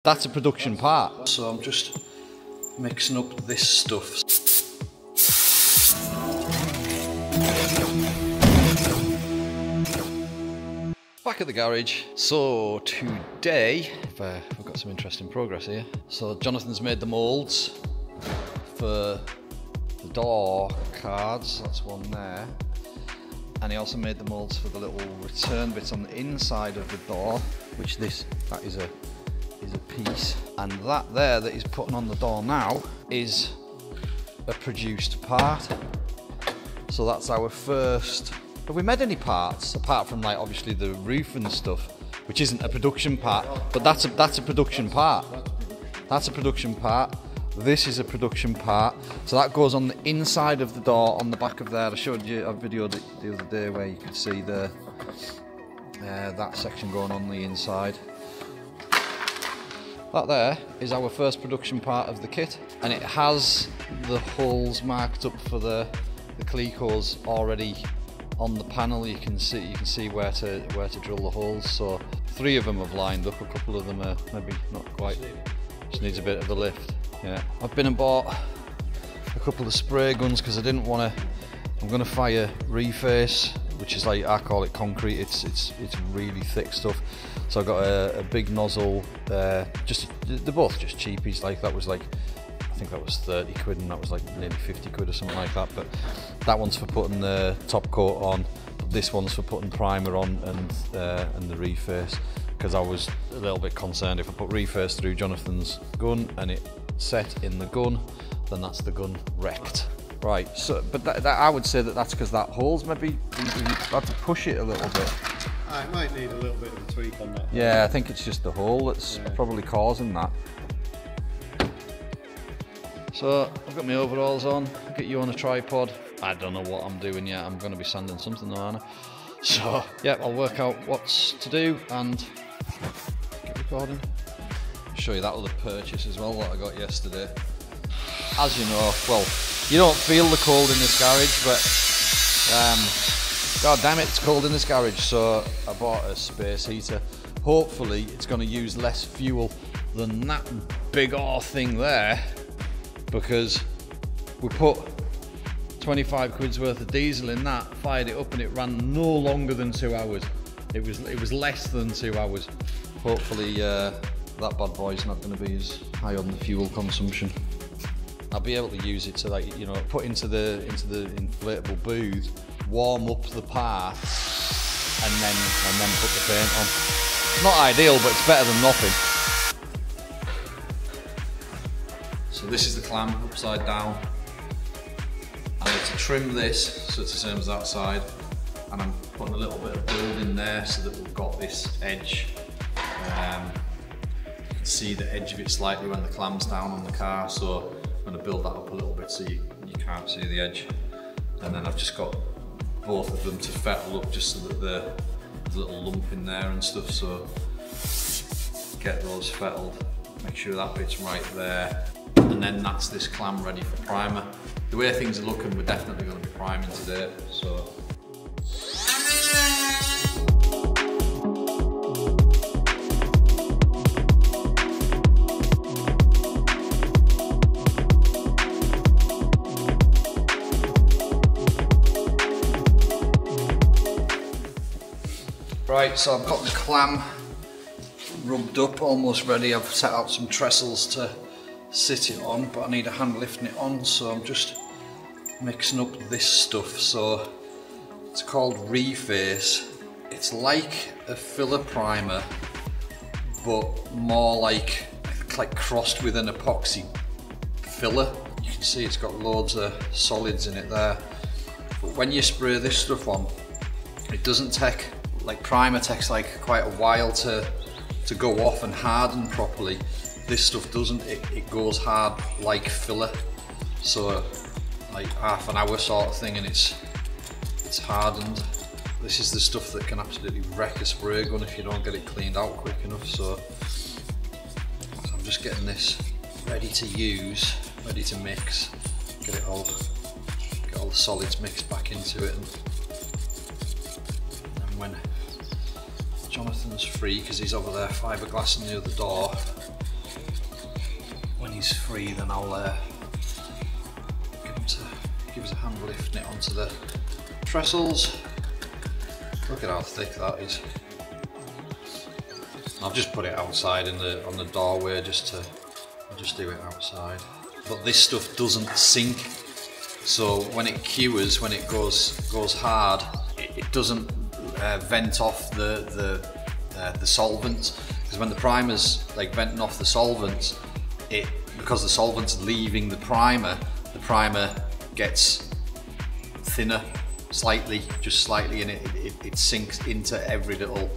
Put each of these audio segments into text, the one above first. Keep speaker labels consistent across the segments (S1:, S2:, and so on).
S1: That's a production part. So I'm just mixing up this stuff. Back at the garage. So today, we've got some interesting progress here. So Jonathan's made the moulds for the door cards, that's one there. And he also made the moulds for the little return bits on the inside of the door, which that is a piece. And that he's putting on the door now is a produced part. So that's our first. Have we made any parts apart from like obviously the roof and stuff, which isn't a production part, but that's a production part. That's a production part. This is a production part. So that goes on the inside of the door on the back of there. I showed you a video the other day where you could see that section going on the inside. That there is our first production part of the kit, and it has the holes marked up for the Cre8ors already on the panel. You can see where to drill the holes. So 3 of them have lined up, a couple of them are maybe not quite, just needs a bit of a lift. Yeah, I've been and bought a couple of spray guns because I didn't want to. I'm going to fire reface, which is like, I call it concrete. It's really thick stuff. So I got a big nozzle. They're both just cheapies. Like that was like, I think that was 30 quid, and that was like nearly 50 quid or something like that. But that one's for putting the top coat on. This one's for putting primer on and the reface. Because I was a little bit concerned if I put reface through Jonathan's gun and it set in the gun, then that's the gun wrecked. Right, so but I would say that's because that hole's maybe you have to push it a little bit.
S2: It might need a little bit of a tweak on that.
S1: Yeah, I think it's just the hole that's probably causing that. So I've got my overalls on. I'll get you on a tripod. I don't know what I'm doing yet. I'm going to be sanding something though, aren't I? So yeah, I'll work out what's to do and get recording. I'll show you that other purchase as well that I got yesterday. As you know, well, you don't feel the cold in this garage, but god damn it, it's cold in this garage. So I bought a space heater. Hopefully it's going to use less fuel than that big old thing there, because we put 25 quid's worth of diesel in that, fired it up, and it ran no longer than 2 hours. It was less than 2 hours. Hopefully that bad boy's not going to be as high on the fuel consumption. I'll be able to use it to, like, you know, put into the inflatable booth, warm up the parts, and then put the paint on. It's not ideal, but it's better than nothing. So this is the clamp upside down. I need to trim this so it's the same as that side, and I'm putting a little bit of build in there so that we've got this edge. You can see the edge of it slightly when the clam's down on the car, so I'm going to build that up a little bit so you can't see the edge. And then I've just got both of them to fettle up just so that there's a little lump in there and stuff, so get those fettled, make sure that bit's right there, and then that's this clam ready for primer. The way things are looking, we're definitely going to be priming today, so. Right, so I've got the clam rubbed up, almost ready. I've set out some trestles to sit it on, but I need a hand lifting it on, so I'm just mixing up this stuff. So it's called Reface. It's like a filler primer, but more like crossed with an epoxy filler. You can see it's got loads of solids in it there. But when you spray this stuff on, it doesn't take, like primer takes like quite a while to go off and harden properly. This stuff doesn't, it goes hard like filler. So like half an hour sort of thing and it's hardened. This is the stuff that can absolutely wreck a spray gun if you don't get it cleaned out quick enough. So I'm just getting this ready to use, ready to mix, get all the solids mixed back into it. And when Jonathan's free, because he's over there fiberglassing the other door, he's free, then I'll give us a hand lifting it onto the trestles. Look at how thick that is. I've just put it outside on the doorway I'll just do it outside. But this stuff doesn't sink, so when it cures, when it goes hard, it doesn't vent off the solvent. Because when the primer's like venting off the solvent, because the solvent's leaving the primer gets thinner slightly, just slightly, and it sinks into every little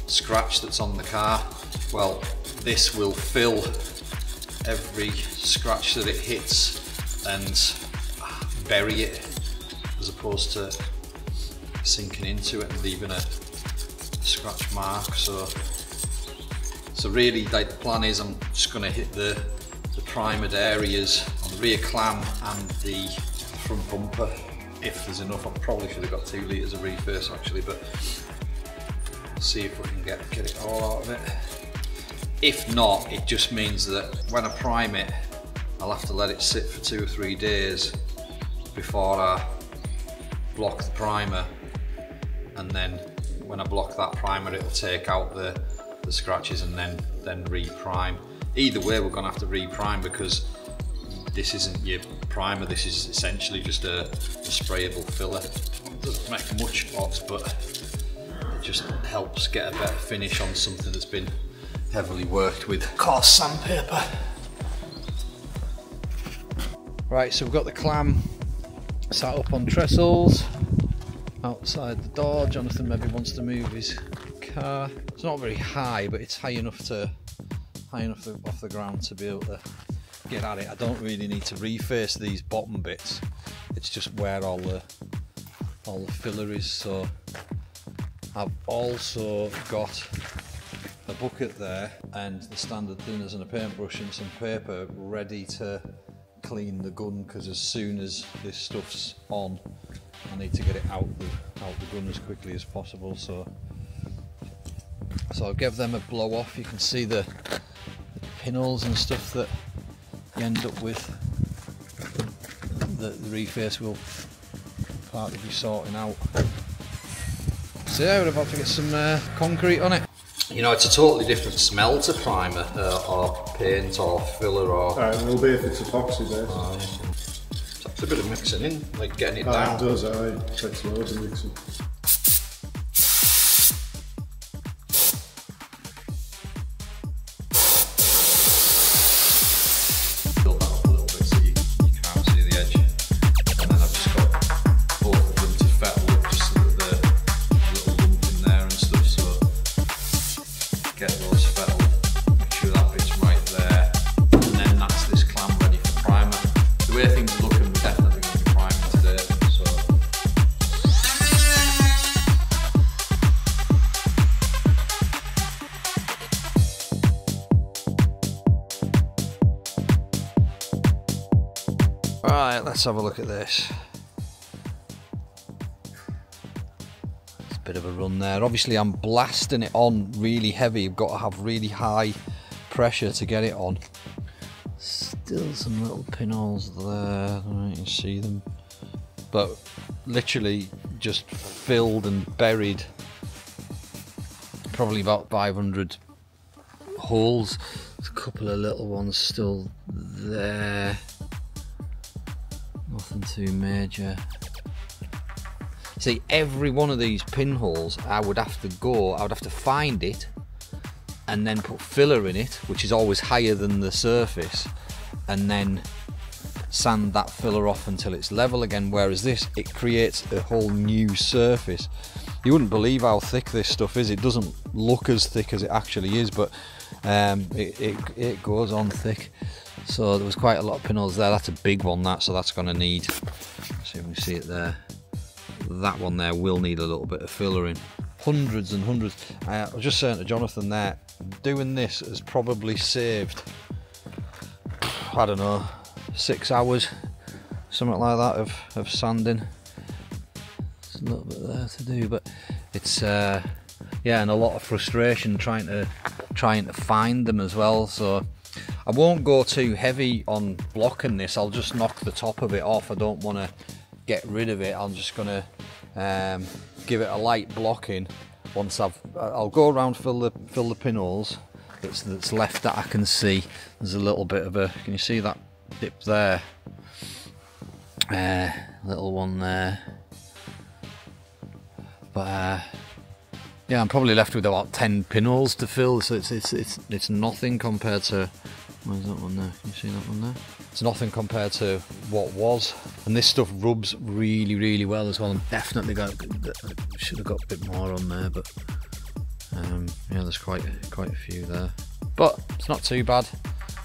S1: scratch that's on the car. Well, this will fill every scratch that it hits and bury it, as opposed to sinking into it and leaving a scratch mark. So really, like, the plan is I'm just going to hit the primered areas on the rear clam and the front bumper if there's enough. I probably should have got 2 litres of reface actually, but we'll see if we can get it all out of it. If not, it just means that when I prime it, I'll have to let it sit for 2 or 3 days before I block the primer, and then when I block that primer, it'll take out the scratches and then re-prime. Either way, we're going to have to re-prime, because this isn't your primer, this is essentially just a sprayable filler. It doesn't make much odds, but it just helps get a better finish on something that's been heavily worked with coarse sandpaper. Right, so we've got the clam sat up on trestles outside the door. Jonathan maybe wants to move his car. It's not very high, but it's high enough off the ground to be able to get at it. I don't really need to reface these bottom bits. It's just where all the filler is. So I've also got a bucket there and the standard thinners and a paintbrush and some paper ready to clean the gun, because as soon as this stuff's on, I need to get it out the gun as quickly as possible. So I'll give them a blow off. You can see the pinholes and stuff that you end up with. The reface will partly be sorting out. So yeah, we're about to get some concrete on it. You know, it's a totally different smell to primer or paint or filler or...
S2: Alright, it will be if it's epoxy based.
S1: So it's a bit of mixing in, like getting it down.
S2: It does, it takes loads of mixing.
S1: Right, let's have a look at this. It's a bit of a run there. Obviously I'm blasting it on really heavy. You've got to have really high pressure to get it on. Still some little pinholes there, I don't know if you can see them. But literally just filled and buried probably about 500 holes. There's a couple of little ones still there. Nothing too major. See, every one of these pinholes I would have to find it and then put filler in it, which is always higher than the surface, and then sand that filler off until it's level again, whereas this, it creates a whole new surface. You wouldn't believe how thick this stuff is. It doesn't look as thick as it actually is, but it goes on thick. So there was quite a lot of pinholes there. That's a big one, so that's going to need, see if we see it there, that one there will need a little bit of filler in. Hundreds and hundreds. I was just saying to Jonathan there, doing this has probably saved, I don't know, 6 hours, something like that of sanding. There's a little bit there to do, but it's yeah, and a lot of frustration trying to find them as well. So I won't go too heavy on blocking this. I'll just knock the top of it off. I don't want to get rid of it. I'm just gonna give it a light blocking. Once I'll go around, fill the pinholes that's left that I can see. There's a little bit of a, can you see that dip there? Little one there. But yeah, I'm probably left with about 10 pinholes to fill, so it's nothing compared to, where's that one there? Can you see that one there? It's nothing compared to what was, and this stuff rubs really, really well as well. I'm definitely should have got a bit more on there, but yeah, there's quite a few there, but it's not too bad.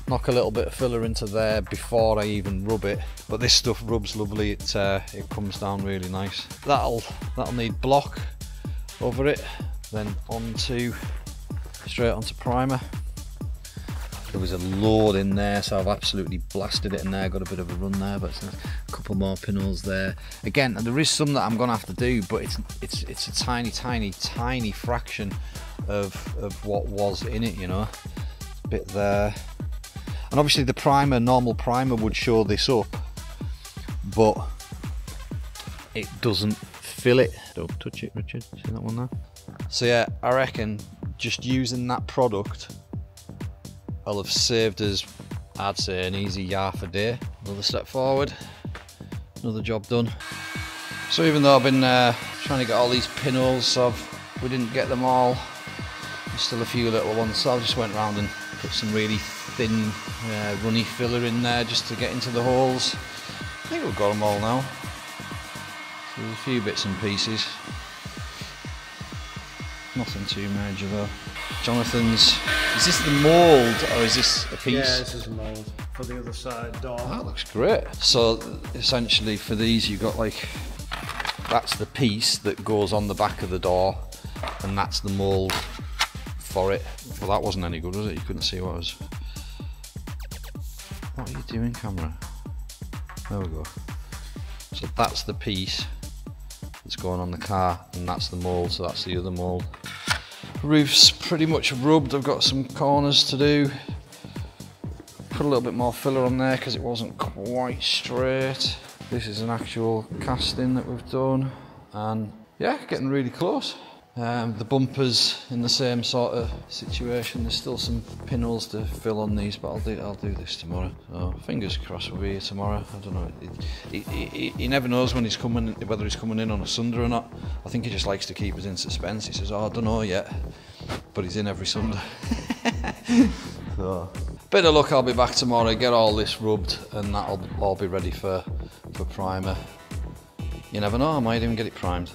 S1: Knock a little bit of filler into there before I even rub it, but this stuff rubs lovely. It comes down really nice. That'll need block over it, then straight onto primer. There was a load in there, so I've absolutely blasted it in there. Got a bit of a run there, but a couple more pinholes there. Again, there is some that I'm gonna have to do, but it's a tiny fraction of what was in it, you know. A bit there, and obviously the primer, normal primer, would show this up, but it doesn't fill it. Don't touch it, Richard. See that one there? So yeah, I reckon just using that product will have saved us, I'd say, an easy half a day. Another step forward, another job done. So even though I've been trying to get all these pinholes, we didn't get them all. There's still a few little ones, so I just went around and put some really thin, runny filler in there just to get into the holes. I think we've got them all now. So there's a few bits and pieces. Nothing too major though. Jonathan's, is this the mould or is this a piece?
S2: Yeah, this is a mould for the other side door.
S1: Oh, that looks great. So essentially for these you've got like, that's the piece that goes on the back of the door, and that's the mould for it. Well, that wasn't any good, was it? You couldn't see what I was... What are you doing, camera? There we go. So that's the piece that's going on the car, and that's the mould, so that's the other mould. Roof's pretty much rubbed. I've got some corners to do. Put a little bit more filler on there because it wasn't quite straight. This is an actual casting that we've done, and yeah, getting really close. The bumper's in the same sort of situation. There's still some pinholes to fill on these, but I'll do this tomorrow. So fingers crossed we'll be here tomorrow. I don't know. He never knows when he's coming, whether he's coming in on a Sunday or not. I think he just likes to keep us in suspense. He says, "Oh, I don't know yet," but he's in every Sunday. So, bit of luck, I'll be back tomorrow. Get all this rubbed, and that'll all be ready for primer. You never know. I might even get it primed.